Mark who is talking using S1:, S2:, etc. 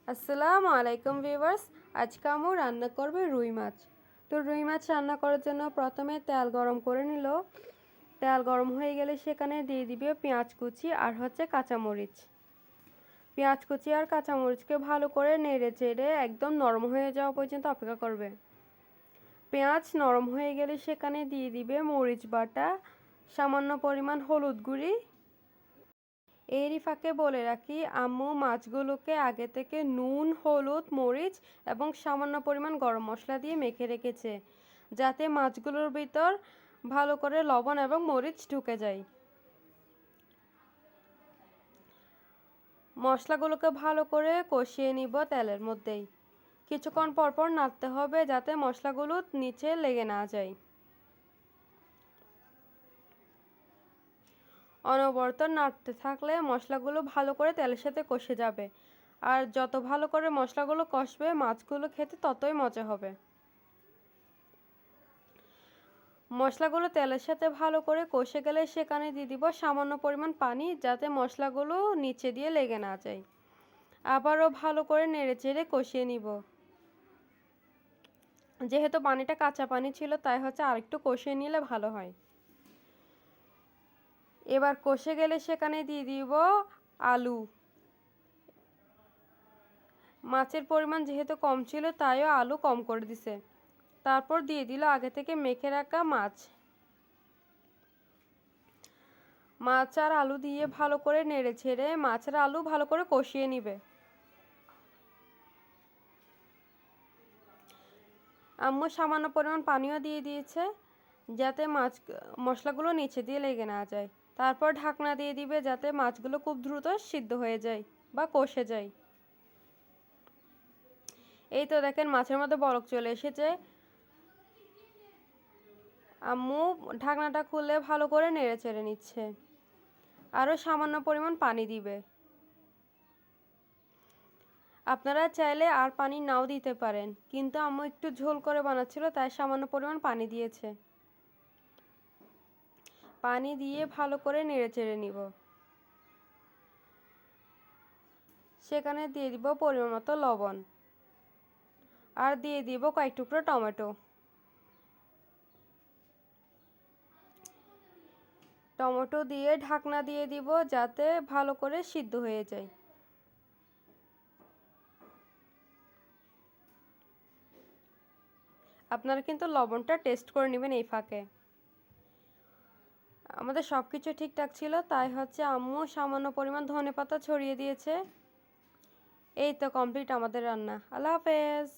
S1: আসসালামু আলাইকুম ভিউয়ার্স। আজকে আম্মু রান্না করবে রুই মাছ। তো রুই মাছ রান্না করার জন্য প্রথমে তেল গরম করে নিল। তেল গরম হয়ে গেলে সেখানে দিয়ে দিবে পেঁয়াজ কুচি আর কাঁচামরিচ। পেঁয়াজ কুচি আর কাঁচামরিচকে ভালো করে নেড়ে চেড়ে একদম নরম হয়ে যাওয়া পর্যন্ত অপেক্ষা করবে। পেঁয়াজ নরম হয়ে গেলে সেখানে দিয়ে দিবে মরিচ বাটা, সামান্য পরিমাণ হলুদ গুঁড়ি। এরই ফাঁকে বলে রাখি, আম্মু মাছগুলোকে আগে থেকে নুন, হলুদ, মরিচ এবং সামান্য পরিমাণ গরম মশলা দিয়ে মেখে রেখেছে, যাতে মাছগুলোর ভিতর ভালো করে লবণ এবং মরিচ ঢুকে যায়। মশলাগুলোকে ভালো করে কষিয়ে নিব তেলের মধ্যেই। কিছুক্ষণ পরপর নাড়তে হবে যাতে মশলাগুলো নিচে লেগে না যায়। অনবরত নাড়তে থাকলে মশলাগুলো ভালো করে তেলের সাথে কষে যাবে, আর যত ভালো করে মশলাগুলো কষবে মাছগুলো খেতে ততই মজা হবে। মশলাগুলো তেলের সাথে ভালো করে কষে গেলে সেখানে দিয়ে দিব সামান্য পরিমাণ পানি, যাতে মশলাগুলো নিচে দিয়ে লেগে না যায়। আবারও ভালো করে নেড়েচেড়ে কষিয়ে নিব। যেহেতু পানিটা কাঁচা পানি ছিল, তাই আরেকটু কষিয়ে নিলে ভালো হয়। এবার কষে গেলে সেখানে দিয়ে দিব আলু। মাছের পরিমাণ যেহেতু কম ছিল, তাইও আলু কম করে দিছে। তারপর দিয়ে দিল আগে থেকে মেখে রাখা মাছ। মাছ আর আলু দিয়ে ভালো করে নেড়ে ছেড়ে মাছের আলু ভালো করে কষিয়ে নিবে। আম্মু সামান্য পরিমাণ পানিও দিয়ে দিয়েছে, যাতে মশলাগুলো নিচে দিয়ে লেগে না যায়। তারপর ঢাকনা দিয়ে দিবে, যাতে মাছগুলো খুব দ্রুত সিদ্ধ হয়ে যায় বা কষে যায়। এই তো দেখেন মাছের মধ্যে বলক চলে এসেছে। আম্মু ঢাকনাটা খুলে ভালো করে নেড়ে চেড়ে নিচ্ছে। আরও সামান্য পরিমাণ পানি দিবে। আপনারা চাইলে আর পানি নাও দিতে পারেন, কিন্তু আম্মু একটু ঝোল করে বানাচ্ছিল, তাই সামান্য পরিমাণ পানি দিয়েছে। পানি দিয়ে ভালো করে নেড়ে চেড়ে নিব। সেখানে দিয়ে দিব পরিমাণ মতো লবণ, আর দিয়ে দিব কয়েক টুকরো টমেটো। টমেটো দিয়ে ঢাকনা দিয়ে দিব, যাতে ভালো করে সিদ্ধ হয়ে যায়। আপনারা কিন্তু লবণটা টেস্ট করে নেবেন এই ফাঁকে। আমাদের সব কিছু ঠিকঠাক ছিল, তাই আম্মু সামান্য পরিমাণ ধনেপাতা ছড়িয়ে দিয়েছে। এই তো কমপ্লিট আমাদের রান্না। আল্লাহ হাফেজ।